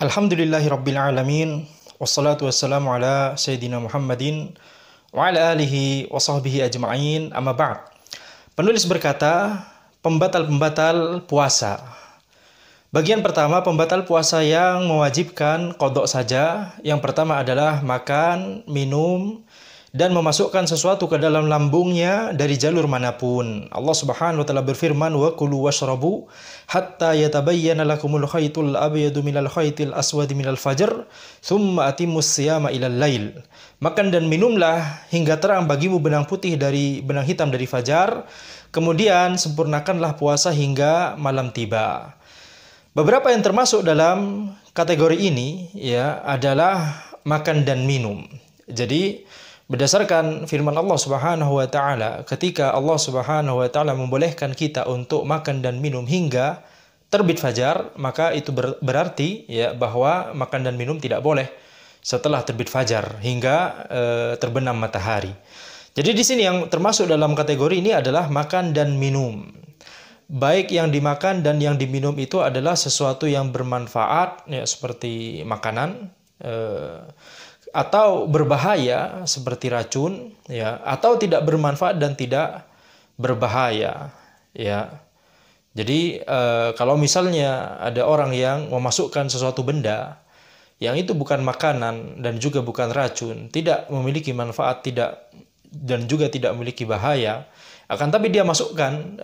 Alhamdulillahi Rabbil Alamin. Wassalatu wassalamu ala Sayyidina Muhammadin wa ala alihi wa sahbihi ajma'in, amma ba'd. Penulis berkata, pembatal-pembatal puasa. Bagian pertama, pembatal puasa yang mewajibkan qadha saja. Yang pertama adalah makan, minum, dan memasukkan sesuatu ke dalam lambungnya dari jalur manapun. Allah Subhanahu wa taala berfirman, "Wa kulu washrabu hatta yatabayyana lakumul khaytul abyadu minal khaytil aswadi minal fajr, tsumma atimmus siyama ilal lail." Makan dan minumlah hingga terang bagimu benang putih dari benang hitam dari fajar, kemudian sempurnakanlah puasa hingga malam tiba. Beberapa yang termasuk dalam kategori ini ya adalah makan dan minum. Jadi berdasarkan firman Allah Subhanahu wa taala, ketika Allah Subhanahu wa taala membolehkan kita untuk makan dan minum hingga terbit fajar, maka itu berarti ya bahwa makan dan minum tidak boleh setelah terbit fajar hingga terbenam matahari. Jadi di sini yang termasuk dalam kategori ini adalah makan dan minum. Baik yang dimakan dan yang diminum itu adalah sesuatu yang bermanfaat ya, seperti makanan, atau berbahaya seperti racun ya, atau tidak bermanfaat dan tidak berbahaya ya. Jadi kalau misalnya ada orang yang memasukkan sesuatu benda yang itu bukan makanan dan juga bukan racun, tidak memiliki manfaat, tidak dan juga tidak memiliki bahaya, akan tapi dia masukkan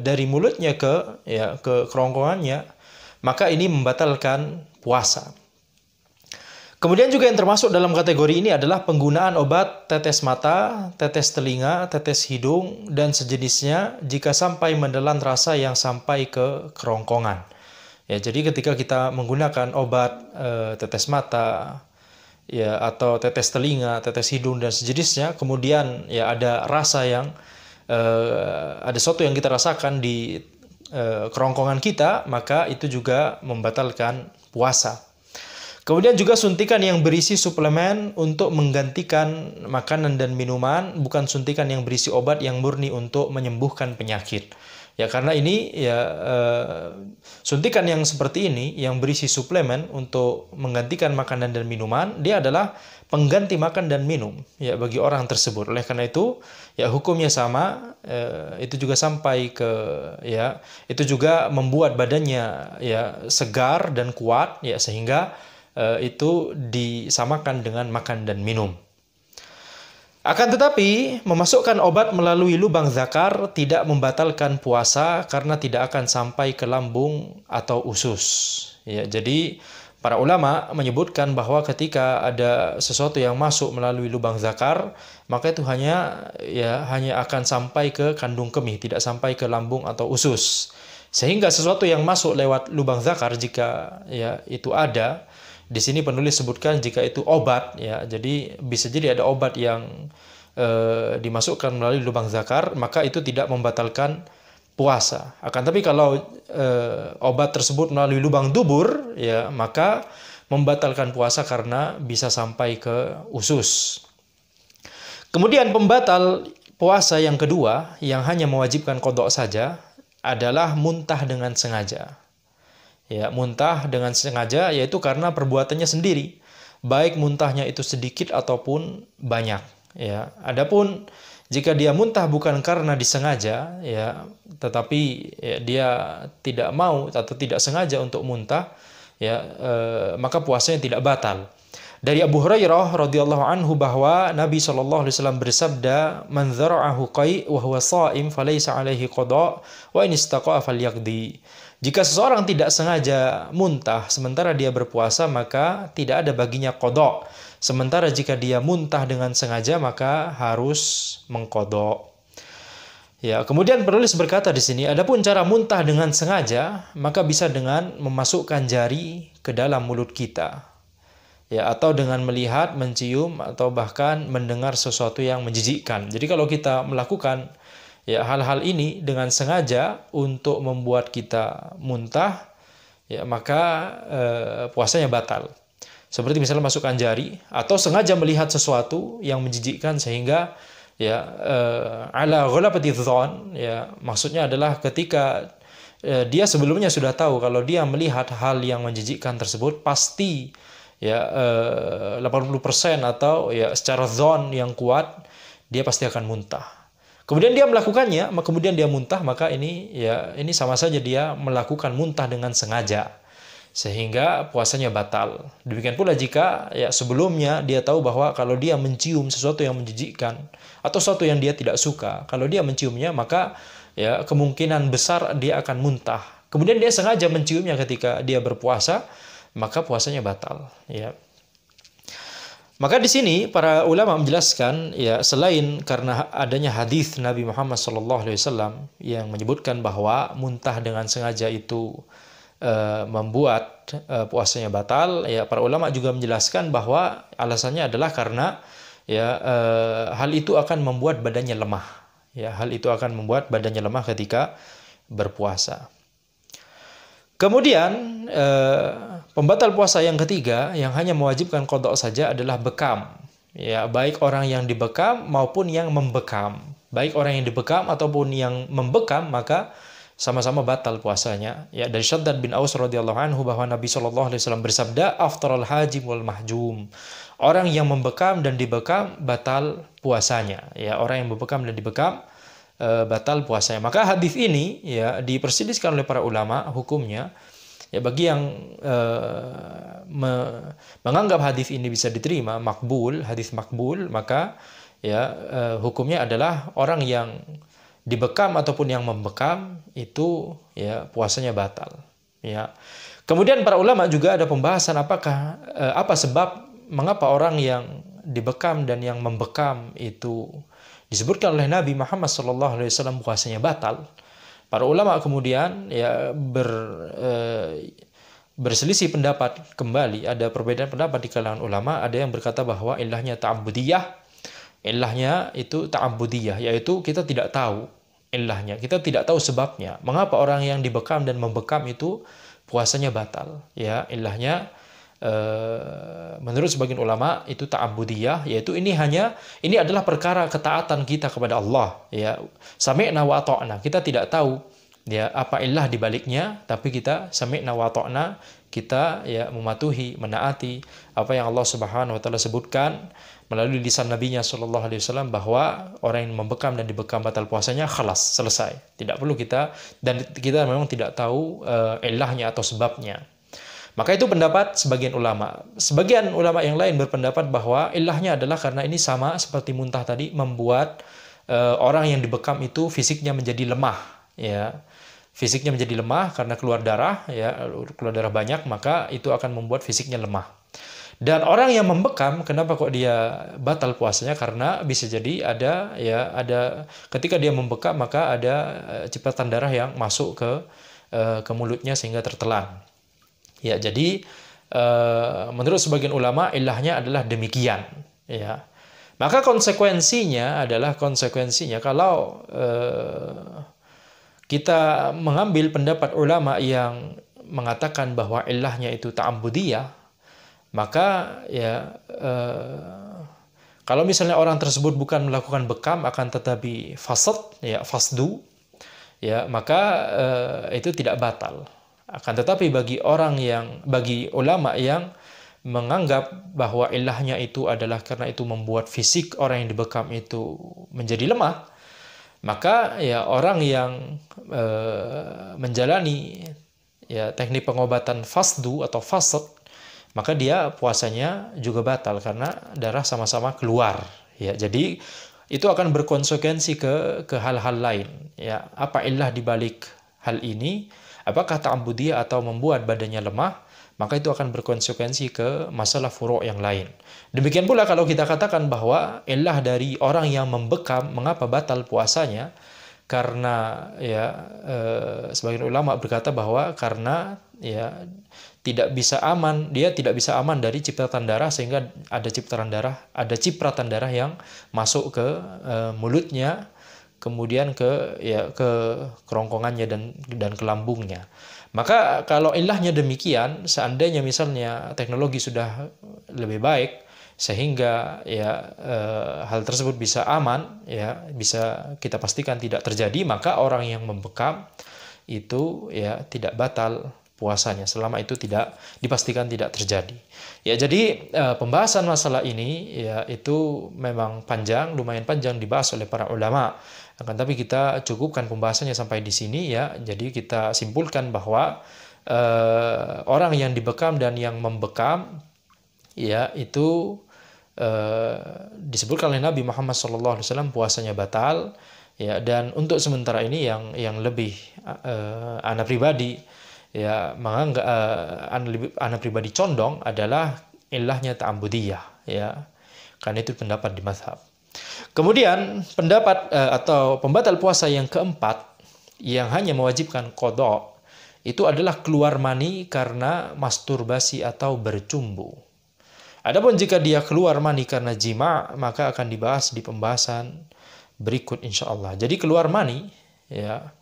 dari mulutnya ke kerongkongannya, maka ini membatalkan puasa. Kemudian juga yang termasuk dalam kategori ini adalah penggunaan obat tetes mata, tetes telinga, tetes hidung, dan sejenisnya jika sampai menelan rasa yang sampai ke kerongkongan. Ya, jadi ketika kita menggunakan obat tetes mata, ya, atau tetes telinga, tetes hidung, dan sejenisnya, kemudian ya ada rasa yang ada sesuatu yang kita rasakan di kerongkongan kita, maka itu juga membatalkan puasa. Kemudian juga suntikan yang berisi suplemen untuk menggantikan makanan dan minuman, bukan suntikan yang berisi obat yang murni untuk menyembuhkan penyakit. Ya, karena ini ya suntikan yang seperti ini yang berisi suplemen untuk menggantikan makanan dan minuman, dia adalah pengganti makan dan minum ya bagi orang tersebut. Oleh karena itu ya hukumnya sama, itu juga sampai ke ya itu juga membuat badannya ya segar dan kuat ya, sehingga itu disamakan dengan makan dan minum. Akan tetapi, memasukkan obat melalui lubang zakar tidak membatalkan puasa karena tidak akan sampai ke lambung atau usus. Ya, jadi para ulama menyebutkan bahwa ketika ada sesuatu yang masuk melalui lubang zakar, maka itu hanya akan sampai ke kandung kemih, tidak sampai ke lambung atau usus. Sehingga sesuatu yang masuk lewat lubang zakar, jika ya itu ada, di sini penulis sebutkan jika itu obat ya, jadi bisa jadi ada obat yang dimasukkan melalui lubang zakar, maka itu tidak membatalkan puasa. Akan tapi kalau obat tersebut melalui lubang dubur ya, maka membatalkan puasa karena bisa sampai ke usus. Kemudian pembatal puasa yang kedua yang hanya mewajibkan qadha saja adalah muntah dengan sengaja. Ya, muntah dengan sengaja yaitu karena perbuatannya sendiri, baik muntahnya itu sedikit ataupun banyak. Ya, adapun jika dia muntah bukan karena disengaja, ya, tetapi ya, dia tidak mau atau tidak sengaja untuk muntah, ya, maka puasanya tidak batal. Dari Abu Hurairah radhiyallahu anhu bahwa Nabi SAW bersabda, "Man dzara'ahu qai' wa huwa sha'im falaysa 'alaihi qada' wa in istaqa'a falyaqdi." Jika seseorang tidak sengaja muntah sementara dia berpuasa, maka tidak ada baginya qada'. Sementara jika dia muntah dengan sengaja, maka harus mengqada'. Ya, kemudian penulis berkata di sini, adapun cara muntah dengan sengaja, maka bisa dengan memasukkan jari ke dalam mulut kita. Ya, atau dengan melihat, mencium, atau bahkan mendengar sesuatu yang menjijikkan. Jadi kalau kita melakukan ya hal-hal ini dengan sengaja untuk membuat kita muntah, ya maka puasanya batal. Seperti misalnya masukkan jari atau sengaja melihat sesuatu yang menjijikkan sehingga ya ala ghalabati dzan, ya maksudnya adalah ketika dia sebelumnya sudah tahu kalau dia melihat hal yang menjijikkan tersebut pasti ya 80% atau ya secara zon yang kuat dia pasti akan muntah. Kemudian dia melakukannya, kemudian dia muntah, maka ini sama saja dia melakukan muntah dengan sengaja sehingga puasanya batal. Demikian pula jika ya sebelumnya dia tahu bahwa kalau dia mencium sesuatu yang menjijikkan atau sesuatu yang dia tidak suka, kalau dia menciumnya maka ya kemungkinan besar dia akan muntah. Kemudian dia sengaja menciumnya ketika dia berpuasa, maka puasanya batal, ya. Maka di sini para ulama menjelaskan ya selain karena adanya hadis Nabi Muhammad SAW yang menyebutkan bahwa muntah dengan sengaja itu membuat puasanya batal, ya para ulama juga menjelaskan bahwa alasannya adalah karena ya hal itu akan membuat badannya lemah. Ya, hal itu akan membuat badannya lemah ketika berpuasa. Kemudian pembatal puasa yang ketiga yang hanya mewajibkan qada saja adalah bekam. Ya, baik orang yang dibekam maupun yang membekam. Baik orang yang dibekam ataupun yang membekam maka sama-sama batal puasanya. Ya, dari Syaddad bin Aus radhiyallahu anhu bahwa Nabi SAW bersabda, "Aftaral hajim wal mahjum." Orang yang membekam dan dibekam batal puasanya. Ya, orang yang membekam dan dibekam batal puasanya. Maka hadis ini ya diperselisihkan oleh para ulama hukumnya. Ya, bagi yang menganggap hadis ini bisa diterima, makbul, hadis makbul, maka ya hukumnya adalah orang yang dibekam ataupun yang membekam itu ya puasanya batal. Ya. Kemudian para ulama juga ada pembahasan apakah apa sebab mengapa orang yang dibekam dan yang membekam itu disebutkan oleh Nabi Muhammad SAW puasanya batal. Para ulama kemudian ya berselisih pendapat kembali. Ada perbedaan pendapat di kalangan ulama. Ada yang berkata bahwa ilahnya ta'abudiyah. Ilahnya itu ta'abudiyah, yaitu kita tidak tahu ilahnya. Kita tidak tahu sebabnya. Mengapa orang yang dibekam dan membekam itu puasanya batal. Ya, ilahnya menurut sebagian ulama itu ta'abudiyah, yaitu ini adalah perkara ketaatan kita kepada Allah, ya. Sami'na wa ata'na. Kita tidak tahu ya apa ilah di baliknya, tapi kita sami'na wa ata'na, kita ya mematuhi, menaati apa yang Allah Subhanahu wa taala sebutkan melalui lisan Nabi-Nya sallallahu alaihi wasallam bahwa orang yang membekam dan dibekam batal puasanya, khalas, selesai. Tidak perlu kita memang tidak tahu ilahnya atau sebabnya. Maka itu pendapat sebagian ulama. Sebagian ulama yang lain berpendapat bahwa ilahnya adalah karena ini sama seperti muntah tadi, membuat orang yang dibekam itu fisiknya menjadi lemah, ya. Fisiknya menjadi lemah karena keluar darah, ya, keluar darah banyak, maka itu akan membuat fisiknya lemah. Dan orang yang membekam, kenapa kok dia batal puasanya? Karena bisa jadi ada ketika dia membekam maka ada cipratan darah yang masuk ke mulutnya sehingga tertelan. Ya, jadi menurut sebagian ulama ilahnya adalah demikian, ya. Maka konsekuensinya kalau kita mengambil pendapat ulama yang mengatakan bahwa ilahnya itu ta'abudiyah, maka ya kalau misalnya orang tersebut bukan melakukan bekam akan tetapi fasdu, ya, maka itu tidak batal. Akan tetapi bagi ulama yang menganggap bahwa ilahnya itu adalah karena itu membuat fisik orang yang dibekam itu menjadi lemah, maka ya orang yang menjalani ya teknik pengobatan fasdu atau fasad, maka dia puasanya juga batal karena darah sama-sama keluar, ya. Jadi itu akan berkonsekuensi ke hal-hal lain, ya. Apa ilah dibalik hal ini? Apakah ta'abudiyah atau membuat badannya lemah? Maka itu akan berkonsekuensi ke masalah furu' yang lain. Demikian pula kalau kita katakan bahwa ilah dari orang yang membekam mengapa batal puasanya, karena ya sebagian ulama berkata bahwa karena ya dia tidak bisa aman dari cipratan darah, sehingga ada cipratan darah yang masuk ke mulutnya, kemudian ke kerongkongannya dan ke lambungnya. Maka kalau ilahnya demikian, seandainya misalnya teknologi sudah lebih baik sehingga hal tersebut bisa aman, ya, bisa kita pastikan tidak terjadi, maka orang yang membekam itu ya tidak batal puasanya selama itu tidak dipastikan tidak terjadi. Ya, jadi pembahasan masalah ini ya itu memang panjang, lumayan panjang dibahas oleh para ulama. Akan tapi kita cukupkan pembahasannya sampai di sini ya. Jadi kita simpulkan bahwa orang yang dibekam dan yang membekam ya itu disebutkan oleh Nabi Muhammad SAW puasanya batal ya. Dan untuk sementara ini yang lebih ana pribadi ya menganggap ana pribadi condong adalah ilahnya ta'ambudiyah ya, karena itu pendapat di mazhab. Kemudian pendapat atau pembatal puasa yang keempat yang hanya mewajibkan qada itu adalah keluar mani karena masturbasi atau bercumbu. Adapun jika dia keluar mani karena jima, maka akan dibahas di pembahasan berikut insya Allah. Jadi keluar mani ya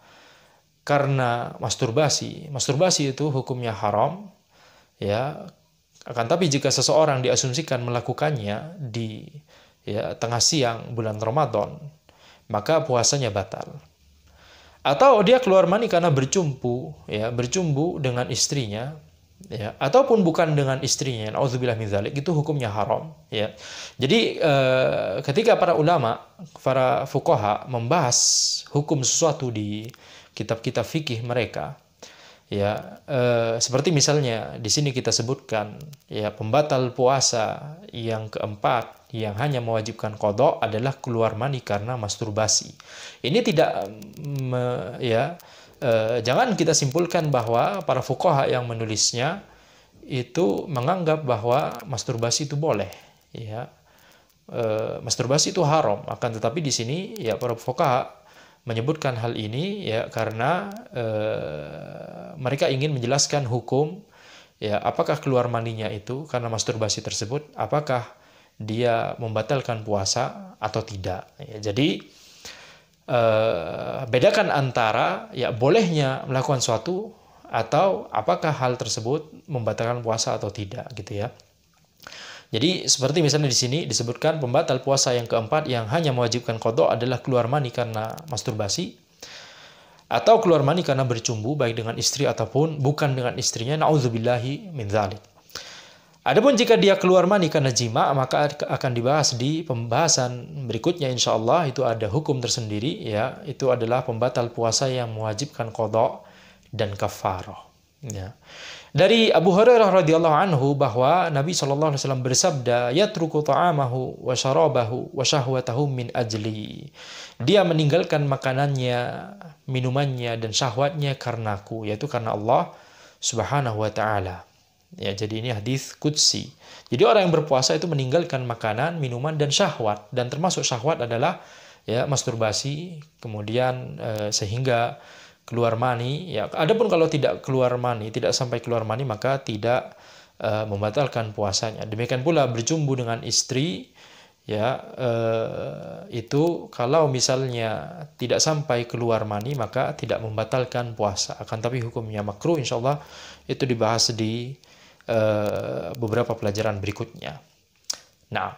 karena masturbasi itu hukumnya haram ya. Akan tapi jika seseorang diasumsikan melakukannya di tengah siang bulan Ramadan, maka puasanya batal. Atau dia keluar mani karena bercumbu dengan istrinya ya, ataupun bukan dengan istrinya, auzubillah min dzalik, itu hukumnya haram ya. Jadi ketika para ulama, para fuqaha membahas hukum sesuatu di kitab-kitab fikih mereka ya, seperti misalnya di sini kita sebutkan ya pembatal puasa yang keempat yang hanya mewajibkan qada adalah keluar mani karena masturbasi. Ini tidak jangan kita simpulkan bahwa para fuqaha yang menulisnya itu menganggap bahwa masturbasi itu boleh ya. Masturbasi itu haram, akan tetapi di sini ya para fuqaha menyebutkan hal ini ya karena mereka ingin menjelaskan hukum ya, apakah keluar maninya itu karena masturbasi tersebut, apakah dia membatalkan puasa atau tidak ya. Jadi bedakan antara ya bolehnya melakukan suatu atau apakah hal tersebut membatalkan puasa atau tidak gitu ya. Jadi seperti misalnya di sini disebutkan pembatal puasa yang keempat yang hanya mewajibkan qada adalah keluar mani karena masturbasi atau keluar mani karena bercumbu baik dengan istri ataupun bukan dengan istrinya, naudzubillahi min dzalik. Adapun jika dia keluar mani karena jima, maka akan dibahas di pembahasan berikutnya insya Allah. Itu ada hukum tersendiri ya, itu adalah pembatal puasa yang mewajibkan qada dan kafarah ya. Dari Abu Hurairah radhiyallahu anhu bahwa Nabi SAW bersabda, yatruku ta'amahu wa syarabahu wa syahwatahu min ajli. Dia meninggalkan makanannya, minumannya dan syahwatnya karenaku, yaitu karena Allah Subhanahu wa taala. Ya, jadi ini hadis qudsi. Jadi orang yang berpuasa itu meninggalkan makanan, minuman dan syahwat, dan termasuk syahwat adalah ya masturbasi, kemudian sehingga keluar mani ya. Adapun kalau tidak keluar mani, tidak sampai keluar mani, maka tidak membatalkan puasanya. Demikian pula bercumbu dengan istri ya, itu kalau misalnya tidak sampai keluar mani maka tidak membatalkan puasa, akan tapi hukumnya makruh insyaallah. Itu dibahas di beberapa pelajaran berikutnya. Nah,